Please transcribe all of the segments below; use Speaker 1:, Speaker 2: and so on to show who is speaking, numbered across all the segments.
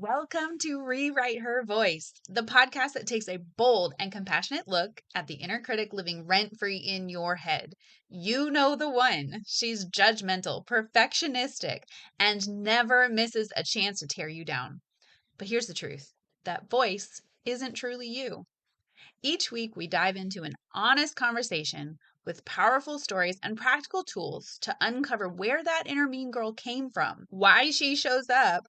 Speaker 1: Welcome to Rewrite Her Voice, the podcast that takes a bold and compassionate look at the inner critic living rent-free in your head. You know the one. She's judgmental, perfectionistic, and never misses a chance to tear you down. But here's the truth. That voice isn't truly you. Each week, we dive into an honest conversation with powerful stories and practical tools to uncover where that inner mean girl came from, why she shows up,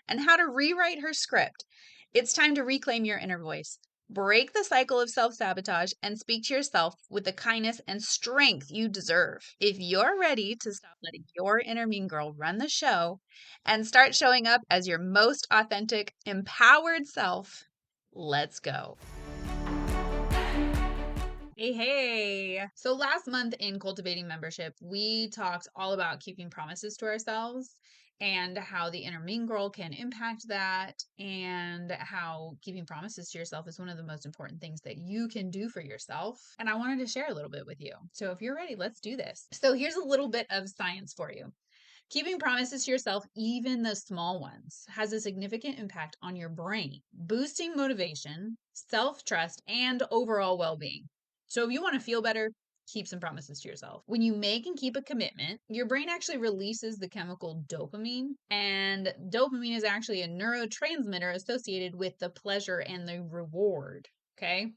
Speaker 1: and how to rewrite her script. It's time to reclaim your inner voice, break the cycle of self sabotage, and speak to yourself with the kindness and strength you deserve. If you're ready to stop letting your inner mean girl run the show and start showing up as your most authentic, empowered self, let's go. Hey. So last month in Cultivating membership, we talked all about keeping promises to ourselves and how the inner mean girl can impact that, and how keeping promises to yourself is one of the most important things that you can do for yourself. And I wanted to share a little bit with you. So if you're ready, let's do this. So here's a little bit of science for you. Keeping promises to yourself, even the small ones, has a significant impact on your brain, boosting motivation, self-trust, and overall well-being. So if you want to feel better, keep some promises to yourself. When you make and keep a commitment, your brain actually releases the chemical dopamine, and dopamine is actually a neurotransmitter associated with the pleasure and the reward. Okay.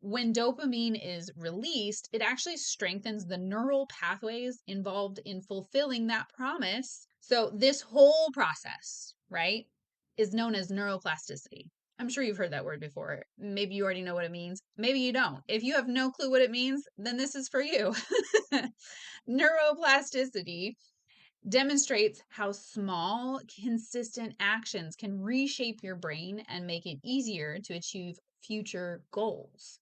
Speaker 1: When dopamine is released, it actually strengthens the neural pathways involved in fulfilling that promise. So, this whole process, right, is known as neuroplasticity. I'm sure you've heard that word before. Maybe you already know what it means. Maybe you don't. If you have no clue what it means, then this is for you. Neuroplasticity demonstrates how small, consistent actions can reshape your brain and make it easier to achieve future goals.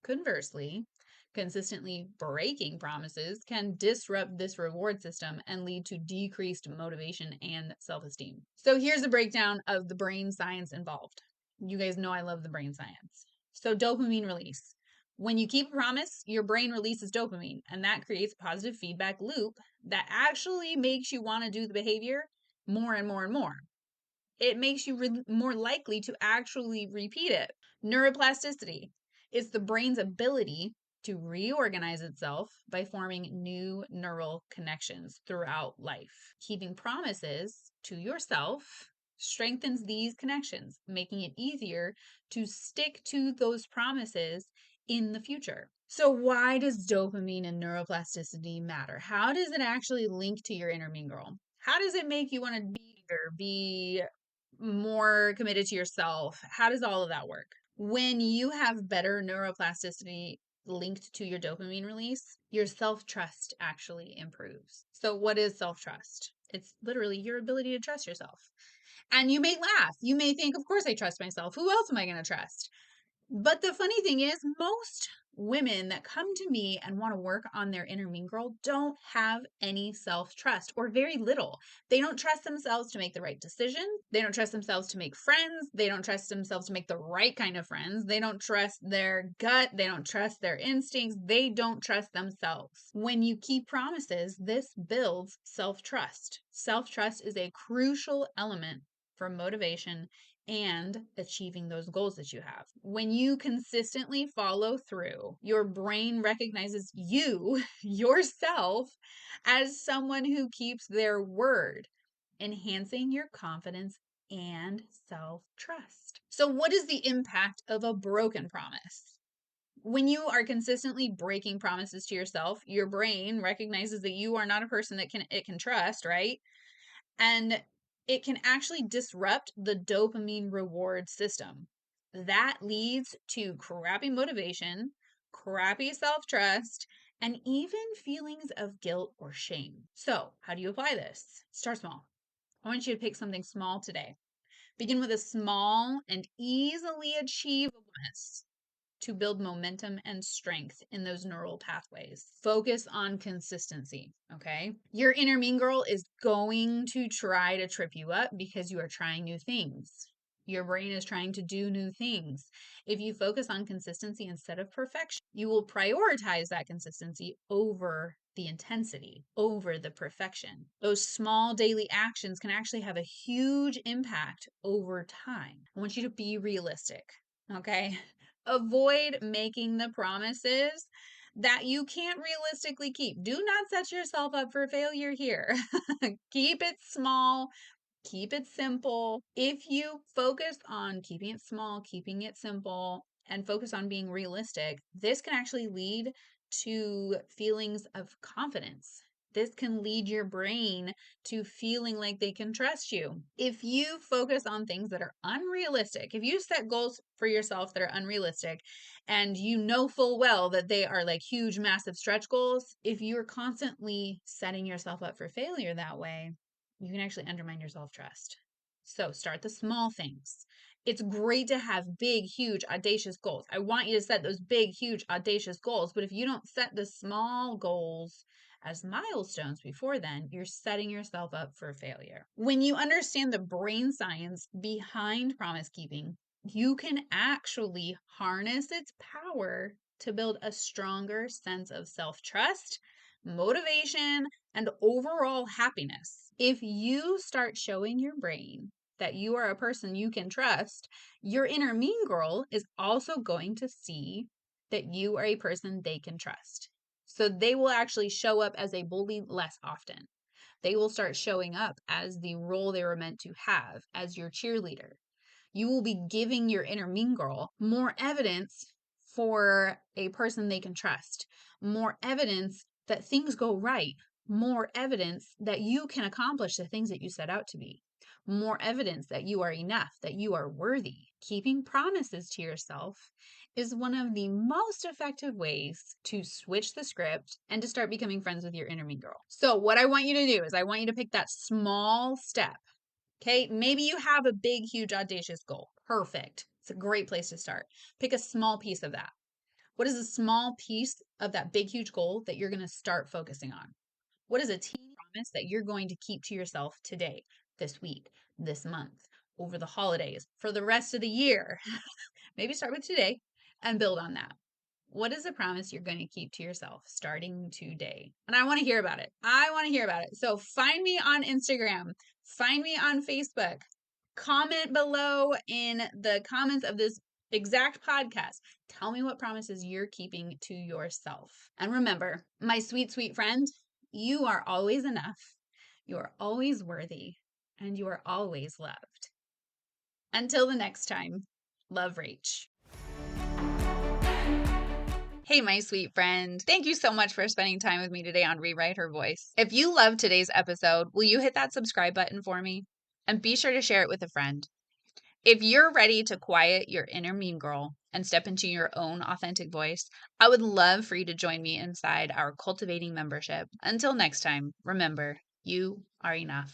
Speaker 1: Conversely, consistently breaking promises can disrupt this reward system and lead to decreased motivation and self esteem. So, here's a breakdown of the brain science involved. You guys know I love the brain science. So, dopamine release. When you keep a promise, your brain releases dopamine, and that creates a positive feedback loop that actually makes you want to do the behavior more and more and more. It makes you more likely to actually repeat it. Neuroplasticity is the brain's ability to reorganize itself by forming new neural connections throughout life. Keeping promises to yourself strengthens these connections, making it easier to stick to those promises in the future. So, why does dopamine and neuroplasticity matter? How does it actually link to your inner mean girl? How does it make you want to be more committed to yourself? How does all of that work? When you have better neuroplasticity linked to your dopamine release, your self-trust actually improves. So what is self-trust? It's literally your ability to trust yourself. And you may laugh. You may think, of course I trust myself. Who else am I going to trust? But the funny thing is, most women that come to me and want to work on their inner mean girl don't have any self-trust, or very little. They don't trust themselves to make the right decision. They don't trust themselves to make friends. They don't trust themselves to make the right kind of friends. They don't trust their gut. They don't trust their instincts. They don't trust themselves. When you keep promises, this builds self-trust. Self-trust is a crucial element for motivation and achieving those goals that you have. When you consistently follow through, your brain recognizes you, yourself, as someone who keeps their word, enhancing your confidence and self-trust. So, what is the impact of a broken promise? When you are consistently breaking promises to yourself, your brain recognizes that you are not a person that it can trust, right? And it can actually disrupt the dopamine reward system. That leads to crappy motivation, crappy self trust, and even feelings of guilt or shame. So, how do you apply this? Start small. I want you to pick something small today. Begin with a small and easily achievable promise to build momentum and strength in those neural pathways. Focus on consistency, okay? Your inner mean girl is going to try to trip you up because you are trying new things. Your brain is trying to do new things. If you focus on consistency instead of perfection, you will prioritize that consistency over the intensity over the perfection. Those small daily actions can actually have a huge impact over time. I want you to be realistic, okay? Avoid making the promises that you can't realistically keep. Do not set yourself up for failure here. Keep it small. Keep it simple. If you focus on keeping it small, keeping it simple, and focus on being realistic, this can actually lead to feelings of confidence. This can lead your brain to feeling like they can trust you. If you focus on things that are unrealistic, if you set goals for yourself that are unrealistic and you know full well that they are like huge, massive stretch goals, if you're constantly setting yourself up for failure that way, you can actually undermine your self-trust. So start the small things. It's great to have big, huge, audacious goals. I want you to set those big, huge, audacious goals. But if you don't set the small goals as milestones before then, you're setting yourself up for failure. When you understand the brain science behind promise keeping, you can actually harness its power to build a stronger sense of self-trust, motivation, and overall happiness. If you start showing your brain that you are a person you can trust, your inner mean girl is also going to see that you are a person they can trust. So they will actually show up as a bully less often. They will start showing up as the role they were meant to have, as your cheerleader. You will be giving your inner mean girl more evidence for a person they can trust, more evidence that things go right, more evidence that you can accomplish the things that you set out to be, more evidence that you are enough, that you are worthy. Keeping promises to yourself is one of the most effective ways to switch the script and to start becoming friends with your inner mean girl. So what I want you to do is I want you to pick that small step. Okay, maybe you have a big, huge, audacious goal. Perfect. It's a great place to start. Pick a small piece of that. What is a small piece of that big, huge goal that you're going to start focusing on? What is a teeny promise that you're going to keep to yourself today, this week, this month, over the holidays, for the rest of the year? Maybe start with today and build on that. What is a promise you're going to keep to yourself starting today? And I want to hear about it. I want to hear about it. So find me on Instagram, find me on Facebook, comment below in the comments of this exact podcast. Tell me what promises you're keeping to yourself. And remember, my sweet, sweet friend, you are always enough. You are always worthy, and you are always loved. Until the next time, love, Rach. Hey, my sweet friend. Thank you so much for spending time with me today on Rewrite Her Voice. If you loved today's episode, will you hit that subscribe button for me? And be sure to share it with a friend. If you're ready to quiet your inner mean girl and step into your own authentic voice, I would love for you to join me inside our Cultivating membership. Until next time, remember, you are enough.